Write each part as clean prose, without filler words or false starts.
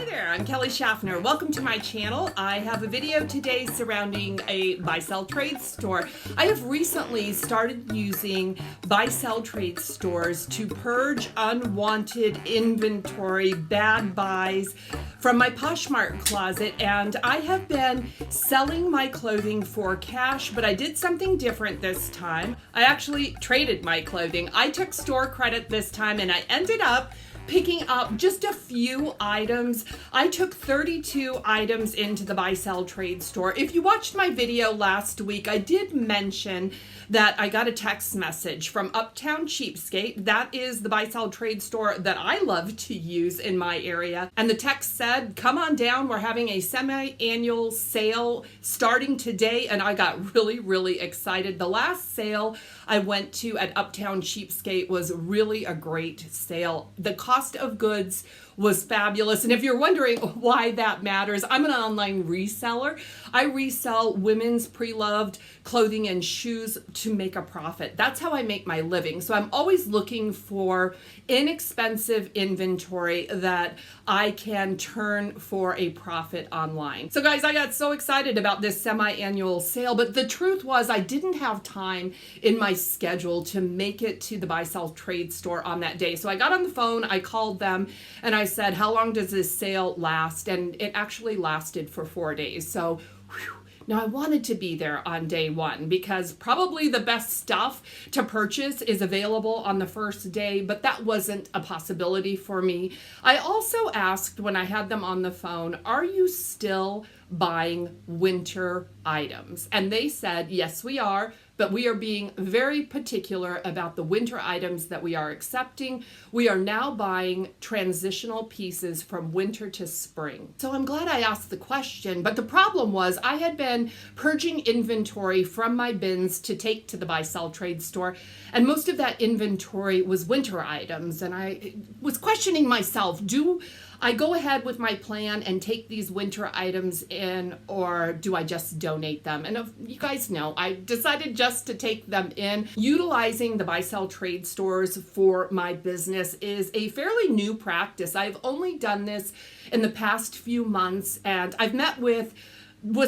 Hi there, I'm Kelly Shaffner. Welcome to my channel. I have a video today surrounding a buy-sell trade store. I have recently started using buy-sell trade stores to purge unwanted inventory, bad buys from my Poshmark closet, and I have been selling my clothing for cash, but I did something different this time. I actually traded my clothing. I took store credit this time and I ended up picking up just a few items. I took 32 items into the buy-sell trade store. If you watched my video last week, I did mention that I got a text message from Uptown Cheapskate. That is the buy-sell trade store that I love to use in my area. And the text said, come on down, we're having a semi-annual sale starting today. And I got really excited. The last sale I went to at Uptown Cheapskate was really a great sale. The cost of goods was fabulous. And if you're wondering why that matters, I'm an online reseller. I resell women's pre-loved clothing and shoes to make a profit. That's how I make my living. So I'm always looking for inexpensive inventory that I can turn for a profit online. So guys, I got so excited about this semi-annual sale, but the truth was I didn't have time in my schedule to make it to the buy-sell trade store on that day. So I got on the phone, I called them, and I said, how long does this sale last? And it actually lasted for 4 days. So whew. Now I wanted to be there on day one because probably the best stuff to purchase is available on the first day, but that wasn't a possibility for me. I also asked when I had them on the phone, are you still buying winter items? And they said, yes, we are, but we are being very particular about the winter items that we are accepting. We are now buying transitional pieces from winter to spring. So I'm glad I asked the question, but the problem was I had been purging inventory from my bins to take to the buy-sell trade store, and most of that inventory was winter items, and I was questioning myself, do I go ahead with my plan and take these winter items in, or do I just donate them? And you guys know, I decided just to take them in. Utilizing the buy-sell trade stores for my business is a fairly new practice. I've only done this in the past few months, and I've met with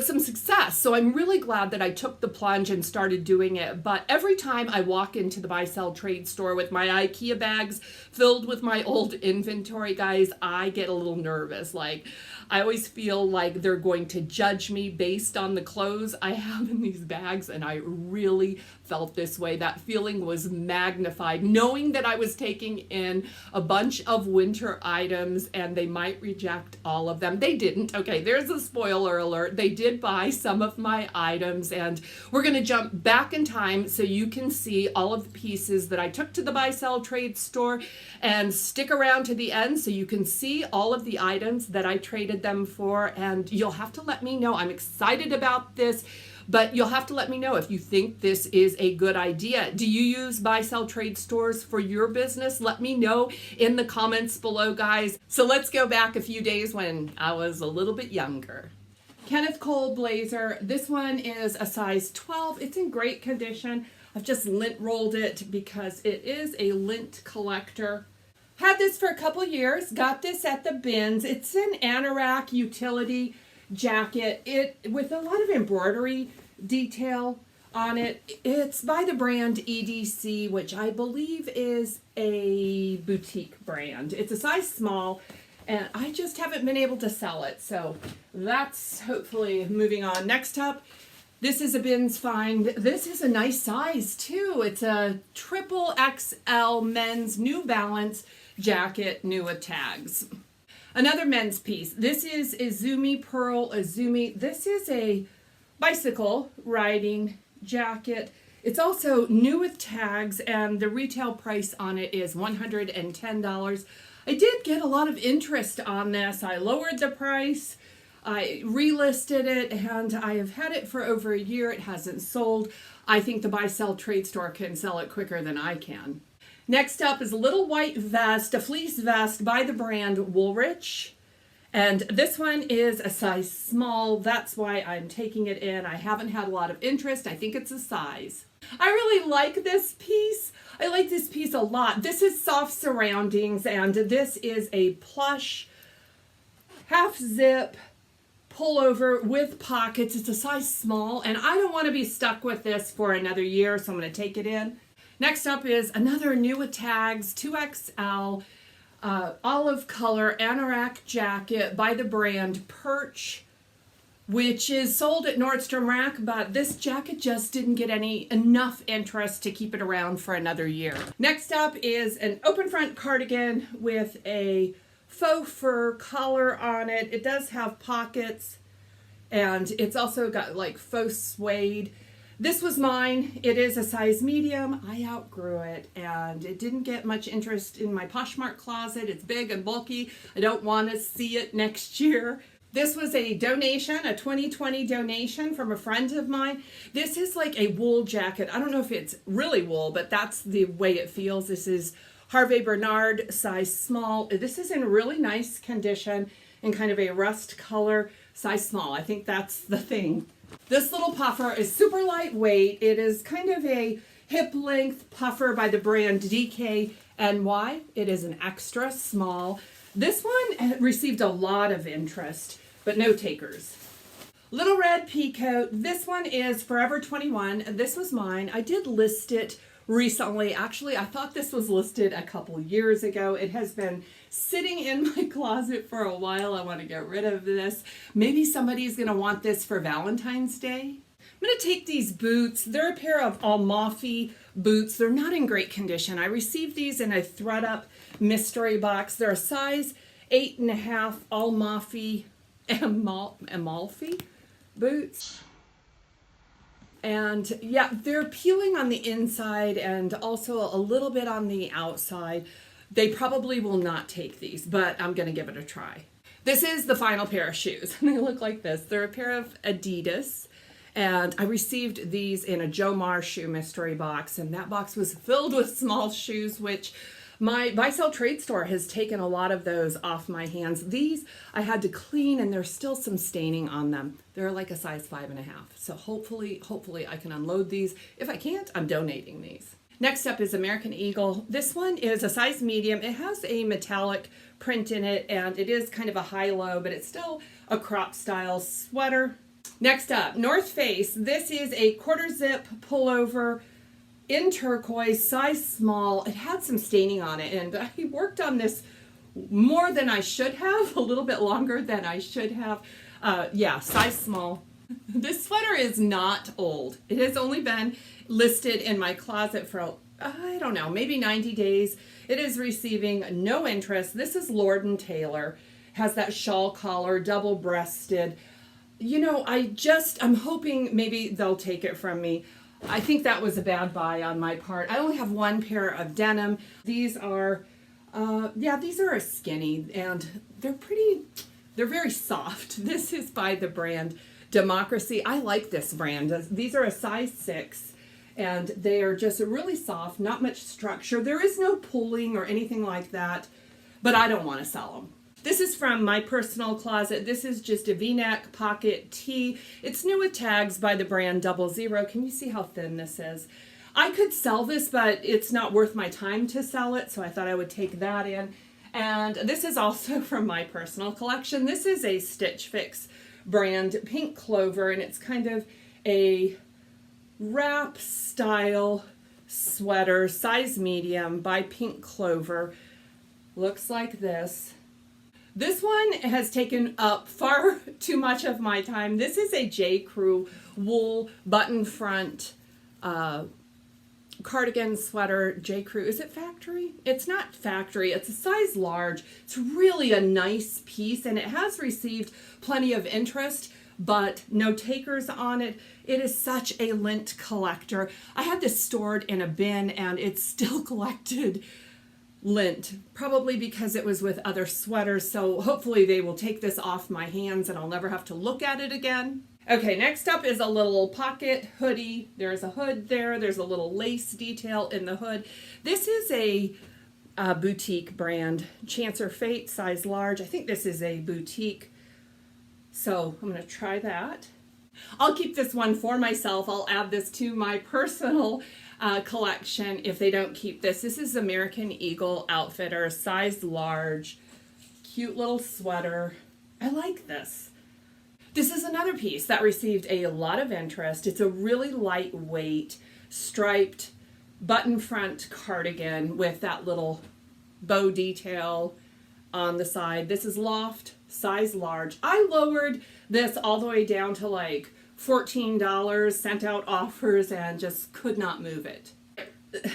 some success. So I'm really glad that I took the plunge and started doing it. But every time I walk into the buy-sell trade store with my IKEA bags filled with my old inventory, guys, I get a little nervous. Like, I always feel like they're going to judge me based on the clothes I have in these bags, and I really felt this way. That feeling was magnified, knowing that I was taking in a bunch of winter items and they might reject all of them. They didn't. Okay, there's a spoiler alert. They did buy some of my items, and we're going to jump back in time so you can see all of the pieces that I took to the buy-sell trade store, and stick around to the end so you can see all of the items that I traded them for. And you'll have to let me know. I'm excited about this, but you'll have to let me know if you think this is a good idea. Do you use buy-sell trade stores for your business? Let me know in the comments below, guys. So let's go back a few days when I was a little bit younger. Kenneth Cole blazer. This one is a size 12. It's in great condition. I've just lint rolled it because it is a lint collector. Had this for a couple years. Got this at the bins. It's an Anorak utility jacket. It with a lot of embroidery detail on it. It's by the brand EDC, which I believe is a boutique brand. It's a size small, and I just haven't been able to sell it. So that's hopefully moving on. Next up, this is a bins find. This is a nice size too. It's a triple XL men's New Balance jacket, new with tags. Another men's piece. This is Izumi Pearl Izumi. This is a bicycle riding jacket. It's also new with tags, and the retail price on it is $110. I did get a lot of interest on this. I lowered the price. I relisted it, and I have had it for over a year. It hasn't sold. I think the buy-sell trade store can sell it quicker than I can. Next up is a little white vest, a fleece vest by the brand Woolrich. And this one is a size small. That's why I'm taking it in. I haven't had a lot of interest. I think it's a size. I really like this piece. I like this piece a lot. This is soft surroundings, and this is a plush half zip pullover with pockets. It's a size small, and I don't want to be stuck with this for another year, so I'm going to take it in. Next up is another new with tags, 2XL, olive color Anorak Jacket by the brand Perch, which is sold at Nordstrom Rack, but this jacket just didn't get enough interest to keep it around for another year. Next up is an open front cardigan with a faux fur collar on it. It does have pockets, and it's also got like faux suede. This was mine. It is a size medium. I outgrew it, and it didn't get much interest in my Poshmark closet. It's big and bulky. I don't want to see it next year. This was a donation, a 2020 donation from a friend of mine. This is like a wool jacket. I don't know if it's really wool, but that's the way it feels. This is Harvey Bernard, size small. This is in really nice condition in kind of a rust color, size small. I think that's the thing. This little puffer is super lightweight. It is kind of a hip length puffer by the brand DKNY. It is an extra small. This one received a lot of interest, but no takers. Little red pea coat. This one is Forever 21. This was mine. I did list it recently. Actually, I thought this was listed a couple years ago. It has been sitting in my closet for a while. I want to get rid of this. Maybe somebody's going to want this for Valentine's Day. I'm going to take these boots. They're a pair of Amalfi boots. They're not in great condition. I received these in a thread up mystery box. They're a size 8.5 Amalfi boots. And yeah, they're peeling on the inside and also a little bit on the outside. They probably will not take these, but I'm going to give it a try. This is the final pair of shoes. They look like this. They're a pair of Adidas. And I received these in a Joe Marr shoe mystery box, and that box was filled with small shoes, which my buy-sell trade store has taken a lot of those off my hands. These I had to clean, and there's still some staining on them. They're like a size 5.5. So hopefully I can unload these. If I can't, I'm donating these. Next up is American Eagle. This one is a size medium. It has a metallic print in it, and it is kind of a high-low, but it's still a crop style sweater. Next up, North Face. This is a quarter zip pullover in turquoise, size small. It had some staining on it, and I worked on this more than I should have, a little bit longer than I should have. Yeah, size small. This sweater is not old. It has only been listed in my closet for, I don't know, maybe 90 days. It is receiving no interest. This is Lord & Taylor. Has that shawl collar, double-breasted. You know, I'm hoping maybe they'll take it from me. I think that was a bad buy on my part. I only have one pair of denim. These are, these are a skinny, and they're very soft. This is by the brand Democracy. I like this brand. These are a size 6, and they are just really soft, not much structure. There is no pulling or anything like that, but I don't want to sell them. This is from my personal closet. This is just a V-neck pocket tee. It's new with tags by the brand 00. Can you see how thin this is? I could sell this, but it's not worth my time to sell it, so I thought I would take that in. And this is also from my personal collection. This is a Stitch Fix brand Pink Clover, and it's kind of a wrap style sweater, size medium by Pink Clover. Looks like this. This one has taken up far too much of my time. This is a J. Crew wool button front cardigan sweater. J. Crew, is it factory? It's not factory. It's a size large. It's really a nice piece, and it has received plenty of interest, but no takers on it. It is such a lint collector. I had this stored in a bin, and it's still collected lint, probably because it was with other sweaters, so hopefully they will take this off my hands and I'll never have to look at it again. Okay, next up is a little pocket hoodie. There's a hood there. There's a little lace detail in the hood. This is a boutique brand, Chancer Fate, size large. I think this is a boutique, so I'm going to try that. I'll keep this one for myself. I'll add this to my personal collection if they don't keep this. This is American Eagle Outfitter, size large, cute little sweater. I like this. This is another piece that received a lot of interest. It's a really lightweight striped button front cardigan with that little bow detail on the side. This is loft, size large. I lowered this all the way down to like $14, sent out offers, and just could not move it.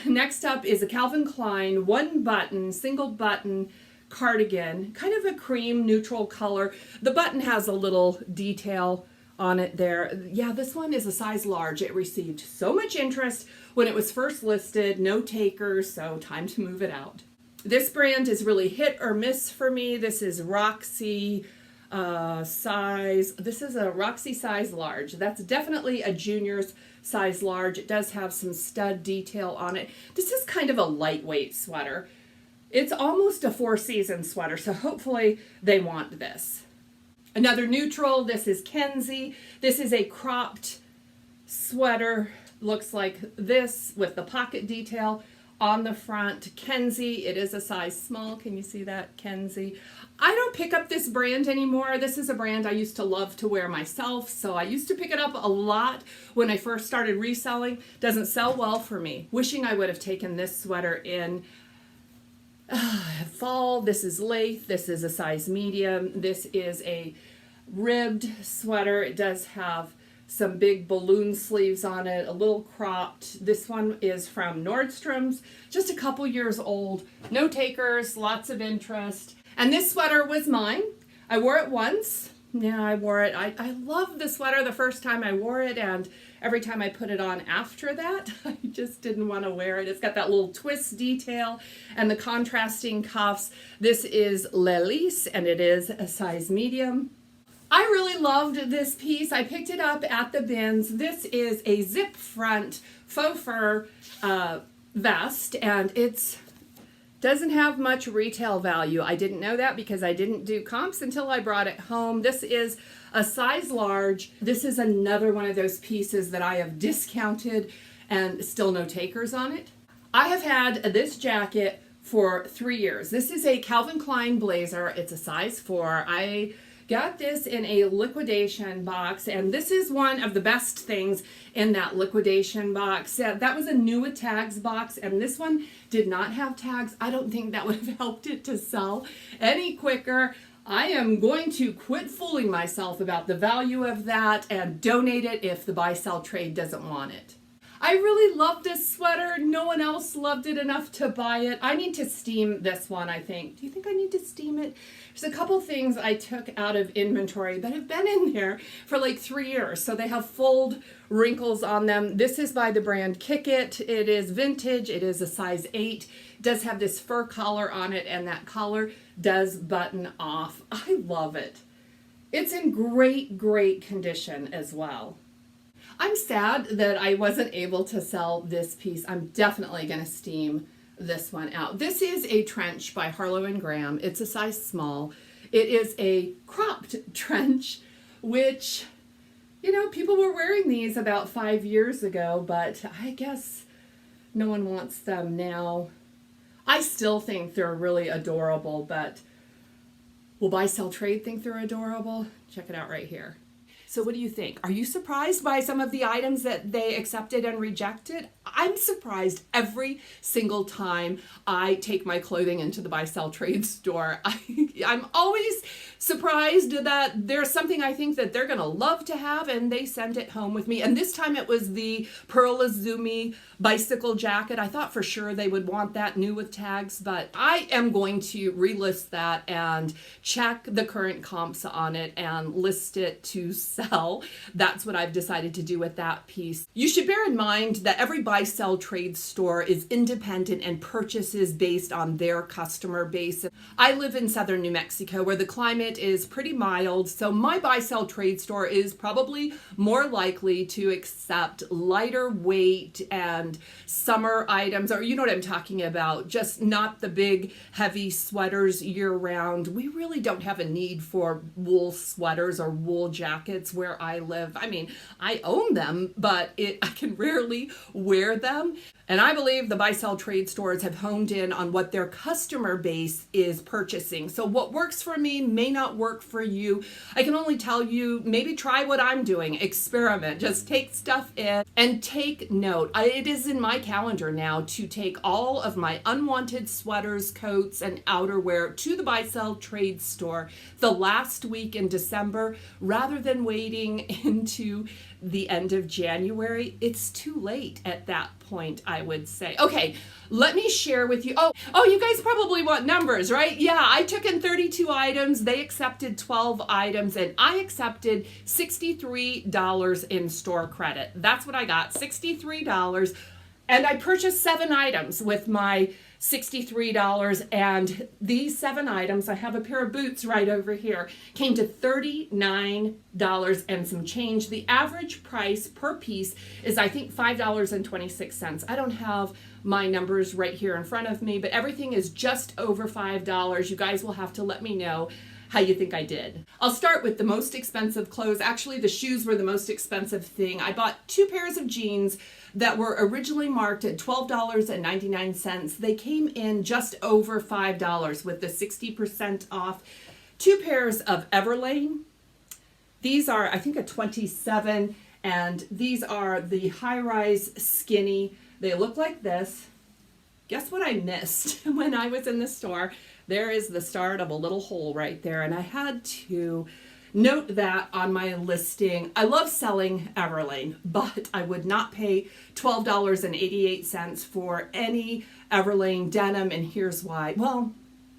Next up is a Calvin Klein one button, single button cardigan, kind of a cream neutral color. The button has a little detail on it there. Yeah, this one is a size large. It received so much interest when it was first listed, no takers, so time to move it out. This brand is really hit or miss for me. This is Roxy size. This is a Roxy size large. That's definitely a junior's size large. It does have some stud detail on it. This is kind of a lightweight sweater. It's almost a four-season sweater, so hopefully they want this. Another neutral, this is Kenzie. This is a cropped sweater. Looks like this with the pocket detail on the front. Kenzie, it is a size small. Can you see that, Kenzie? I don't pick up this brand anymore. This is a brand I used to love to wear myself, so I used to pick it up a lot when I first started reselling. Doesn't sell well for me. Wishing I would have taken this sweater in fall. This is Lace. This is a size medium. This is a ribbed sweater. It does have some big balloon sleeves on it, a little cropped. This one is from Nordstrom's, just a couple years old. No takers, lots of interest. And this sweater was mine. I wore it once. Yeah, I wore it. I loved the sweater the first time I wore it, and every time I put it on after that, I just didn't want to wear it. It's got that little twist detail and the contrasting cuffs. This is Lelis, and it is a size medium. I really loved this piece. I picked it up at the bins. This is a zip front faux fur vest, and it's doesn't have much retail value. I didn't know that because I didn't do comps until I brought it home. This is a size large. This is another one of those pieces that I have discounted and still no takers on it. I have had this jacket for 3 years. This is a Calvin Klein blazer. It's a size 4. I got this in a liquidation box, and this is one of the best things in that liquidation box. That was a new with tags box, and this one did not have tags. I don't think that would have helped it to sell any quicker. I am going to quit fooling myself about the value of that and donate it if the buy-sell trade doesn't want it. I really love this sweater. No one else loved it enough to buy it. I need to steam this one, I think. Do you think I need to steam it? There's a couple things I took out of inventory that have been in there for like 3 years. So they have fold wrinkles on them. This is by the brand Kick It. It is vintage. It is a size 8. It does have this fur collar on it, and that collar does button off. I love it. It's in great, great condition as well. I'm sad that I wasn't able to sell this piece. I'm definitely going to steam this one out. This is a trench by Harlow & Graham. It's a size small. It is a cropped trench, which, you know, people were wearing these about 5 years ago, but I guess no one wants them now. I still think they're really adorable, but will Buy Sell Trade think they're adorable? Check it out right here. So what do you think? Are you surprised by some of the items that they accepted and rejected? I'm surprised every single time I take my clothing into the Buy Sell Trade store. I'm always surprised that there's something I think that they're going to love to have, and they sent it home with me. And this time it was the Pearl Izumi bicycle jacket. I thought for sure they would want that new with tags, but I am going to relist that and check the current comps on it and list it to sell. That's what I've decided to do with that piece. You should bear in mind that every Buy Sell Trade store is independent and purchases based on their customer base. I live in southern New Mexico where the climate is pretty mild, so my Buy Sell Trade store is probably more likely to accept lighter weight and summer items, or you know what I'm talking about, just not the big heavy sweaters year round. We really don't have a need for wool sweaters or wool jackets. jackets where I live. I mean, I own them, but I can rarely wear them. And I believe the buy-sell trade stores have honed in on what their customer base is purchasing. So what works for me may not work for you. I can only tell you, maybe try what I'm doing, experiment, just take stuff in and take note. It is in my calendar now to take all of my unwanted sweaters, coats, and outerwear to the buy-sell trade store the last week in December rather than waiting into the end of January. It's too late at that point, I would say. Okay, let me share with you. Oh, you guys probably want numbers, right? Yeah, I took in 32 items. They accepted 12 items, and I accepted $63 in store credit. That's what I got, $63. And I purchased 7 items with my $63, and these 7 items, I have a pair of boots right over here, came to $39 and some change. The average price per piece is, I think, $5.26. I don't have my numbers right here in front of me, but everything is just over $5. You guys will have to let me know how you think I did. I'll start with the most expensive clothes. Actually, the shoes were the most expensive thing. I bought 2 pairs of jeans that were originally marked at $12.99. They came in just over $5 with the 60% off. 2 pairs of Everlane. These are, I think, a 27, and these are the high-rise skinny. They look like this. Guess what I missed when I was in the store? There is the start of a little hole right there, and I had to note that on my listing. I love selling Everlane, but I would not pay $12.88 for any Everlane denim, and here's why. Well,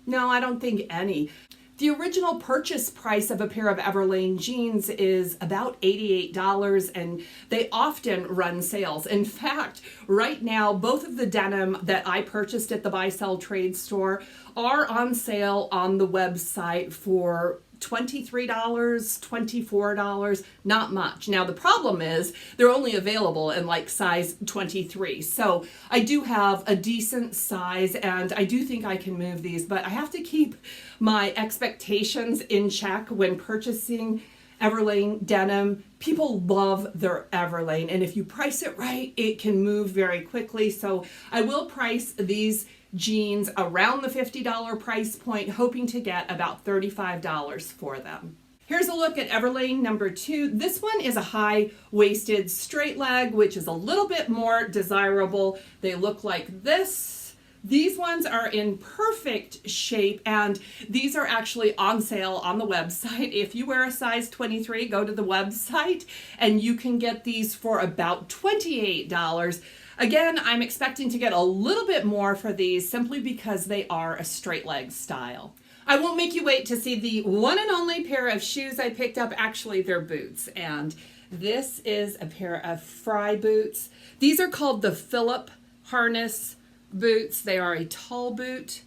no, I don't think any. The original purchase price of a pair of Everlane jeans is about $88, and they often run sales. In fact, right now, both of the denim that I purchased at the buy-sell trade store are on sale on the website for $23, $24, not much. Now the problem is they're only available in like size 23. So I do have a decent size, and I do think I can move these, but I have to keep my expectations in check when purchasing Everlane denim. People love their Everlane, and if you price it right, it can move very quickly. So I will price these jeans around the $50 price point, hoping to get about $35 for them. Here's a look at Everlane number 2. This one is a high-waisted straight leg, which is a little bit more desirable. They look like this. These ones are in perfect shape, and these are actually on sale on the website. If you wear a size 23, go to the website, and you can get these for about $28. Again, I'm expecting to get a little bit more for these simply because they are a straight leg style. I won't make you wait to see the one and only pair of shoes I picked up. Actually, they're boots, and this is a pair of Fry boots. These are called the Phillip harness boots. They are a tall boot.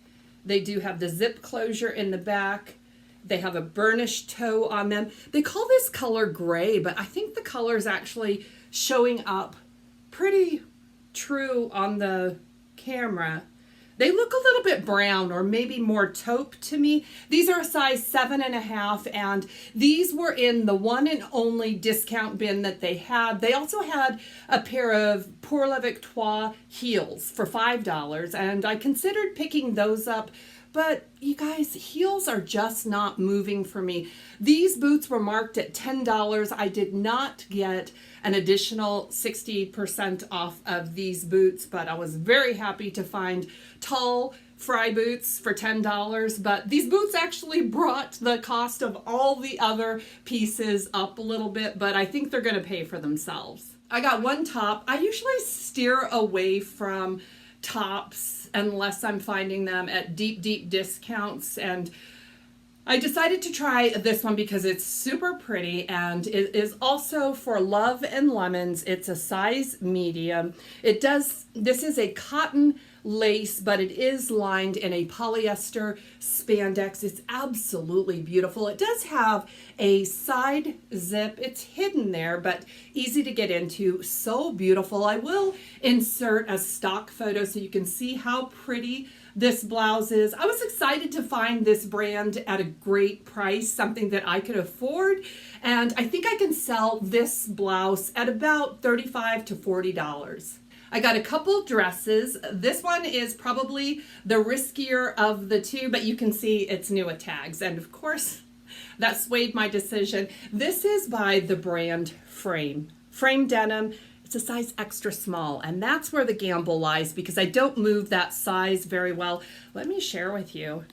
They do have the zip closure in the back. They have a burnished toe on them. They call this color gray, but I think the color is actually showing up pretty true on the camera. They look a little bit brown or maybe more taupe to me. These are a size 7.5, and these were in the one and only discount bin that they had. They also had a pair of Pour La Victoire heels for $5, and I considered picking those up, but you guys, heels are just not moving for me. These boots were marked at $10. I did not get an additional 60% off of these boots, but I was very happy to find tall Fry boots for $10. But these boots actually brought the cost of all the other pieces up a little bit, but I think they're going to pay for themselves. I got one top. I usually steer away from tops unless I'm finding them at deep discounts, and I decided to try this one because it's super pretty, and it is also for Love and Lemons. It's a size medium. This is a cotton lace, but it is lined in a polyester spandex. It's absolutely beautiful. It does have a side zip. It's hidden there, but easy to get into. So beautiful. I will insert a stock photo so you can see how pretty this blouse is. I was excited to find this brand at a great price, something that I could afford, and I think I can sell this blouse at about $35 to $40. I got a couple dresses. This one is probably the riskier of the two, but you can see it's new with tags, and of course, that swayed my decision. This is by the brand Frame denim. It's a size extra small, and that's where the gamble lies because I don't move that size very well. Let me share with you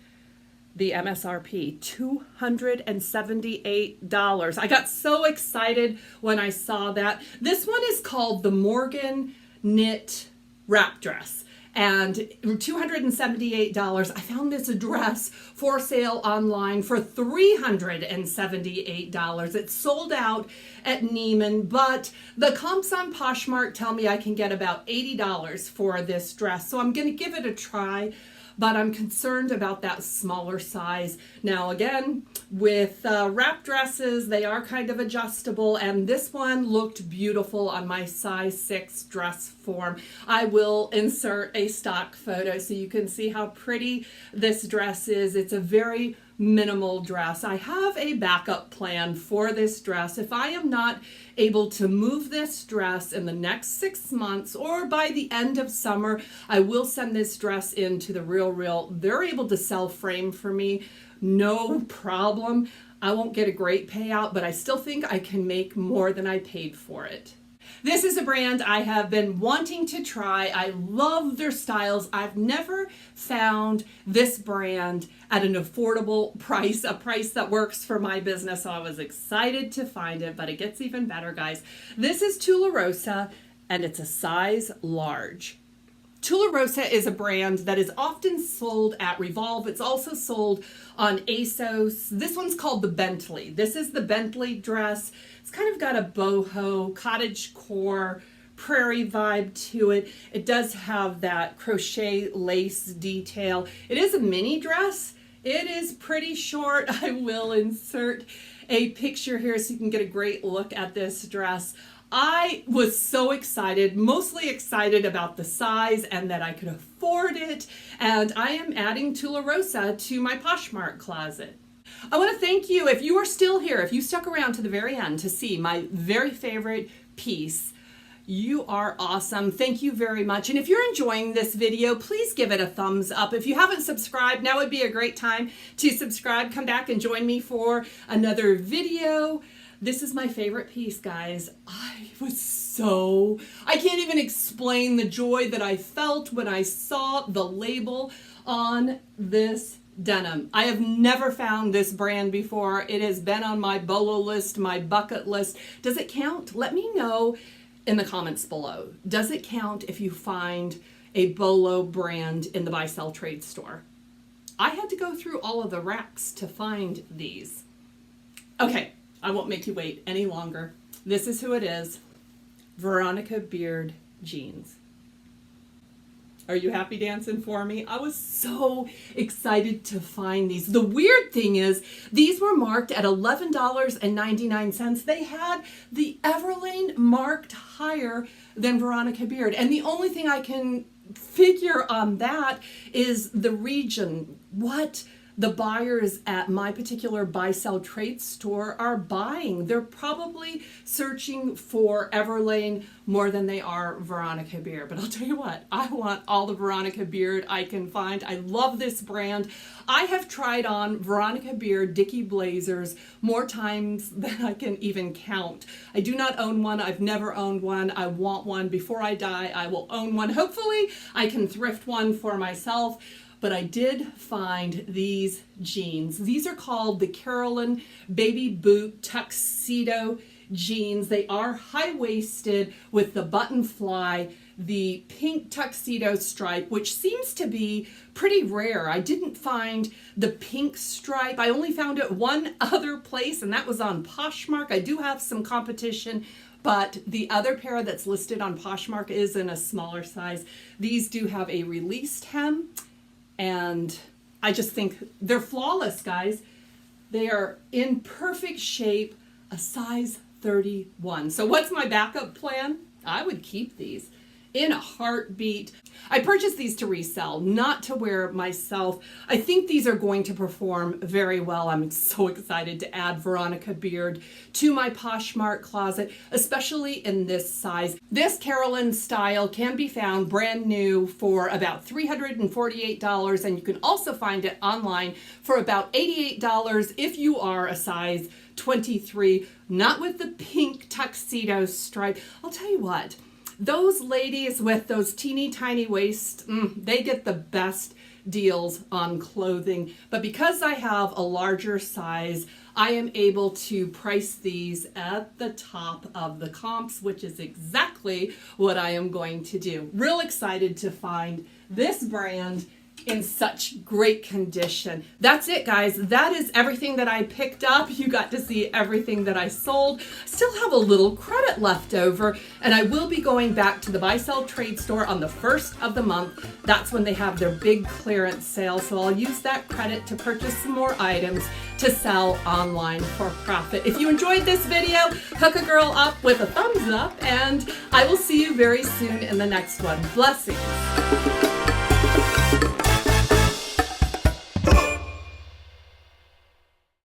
the MSRP, $278. I got so excited when I saw that. This one is called the Morgan Knit Wrap Dress. And $278. I found this dress for sale online for $378. It's sold out at Neiman, but the comps on Poshmark tell me I can get about $80 for this dress. So I'm going to give it a try, but I'm concerned about that smaller size. Now again, with wrap dresses, they are kind of adjustable, and this one looked beautiful on my size 6 dress form. I will insert a stock photo so you can see how pretty this dress is. It's a very minimal dress. I have a backup plan for this dress. If I am not able to move this dress in the next 6 months or by the end of summer, I will send this dress into the Real. They're able to sell Frame for me, no problem. I won't get a great payout, but I still think I can make more than I paid for it. This is a brand I have been wanting to try. I love their styles. I've never found this brand at an affordable price, a price that works for my business. So I was excited to find it, but it gets even better, guys. This is Tularosa, and it's a size large. Tularosa is a brand that is often sold at Revolve. It's also sold on ASOS. This one's called the Bentley. This is the Bentley dress. It's kind of got a boho, cottagecore, prairie vibe to it. It does have that crochet lace detail. It is a mini dress. It is pretty short. I will insert a picture here so you can get a great look at this dress. I was so excited, mostly excited about the size and that I could afford it. And I am adding Tularosa to my Poshmark closet. I want to thank you if you are still here, if you stuck around to the very end to see my very favorite piece. You are awesome. Thank you very much. And if you're enjoying this video, please give it a thumbs up. If you haven't subscribed, now would be a great time to subscribe. Come back and join me for another video. This is my favorite piece, guys. I can't even explain the joy that I felt when I saw the label on this denim. I have never found this brand before. It has been on my BOLO list, my bucket list. Does it count? Let me know in the comments below. Does it count if you find a BOLO brand in the buy, sell, trade store? I had to go through all of the racks to find these. Okay. I won't make you wait any longer. This is who it is. Veronica Beard jeans. Are you happy dancing for me? I was so excited to find these. The weird thing is these were marked at $11.99. They had the Everlane marked higher than Veronica Beard. And the only thing I can figure on that is the region. What the buyers at my particular buy, sell, trade store are buying. They're probably searching for Everlane more than they are Veronica Beard. But I'll tell you what, I want all the Veronica Beard I can find. I love this brand. I have tried on Veronica Beard Dickie blazers more times than I can even count. I do not own one. I've never owned one. I want one. Before I die, I will own one. Hopefully, I can thrift one for myself. But I did find these jeans. These are called the Carolyn Baby Boot Tuxedo jeans. They are high-waisted with the button fly, the pink tuxedo stripe, which seems to be pretty rare. I didn't find the pink stripe. I only found it one other place, and that was on Poshmark. I do have some competition, but the other pair that's listed on Poshmark is in a smaller size. These do have a released hem. And I just think they're flawless, guys. They are in perfect shape, a size 31. So what's my backup plan? I would keep these. in a heartbeat. I purchased these to resell, not to wear myself. I think these are going to perform very well. I'm so excited to add Veronica beard to my Poshmark closet, especially in this size. This Carolyn style can be found brand new for about $348, and you can also find it online for about $88 if you are a size 23, not with the pink tuxedo stripe. I'll tell you what, those ladies with those teeny tiny waists, they get the best deals on clothing. But because I have a larger size, I am able to price these at the top of the comps, which is exactly what I am going to do. Real excited to find this brand in such great condition. That's it, guys. That is everything that I picked up. You got to see everything that I sold. Still have a little credit left over, and I will be going back to the Buy Sell Trade store on the 1st of the month. That's when they have their big clearance sale, so I'll use that credit to purchase some more items to sell online for profit. If you enjoyed this video, hook a girl up with a thumbs up, and I will see you very soon in the next one. Blessings.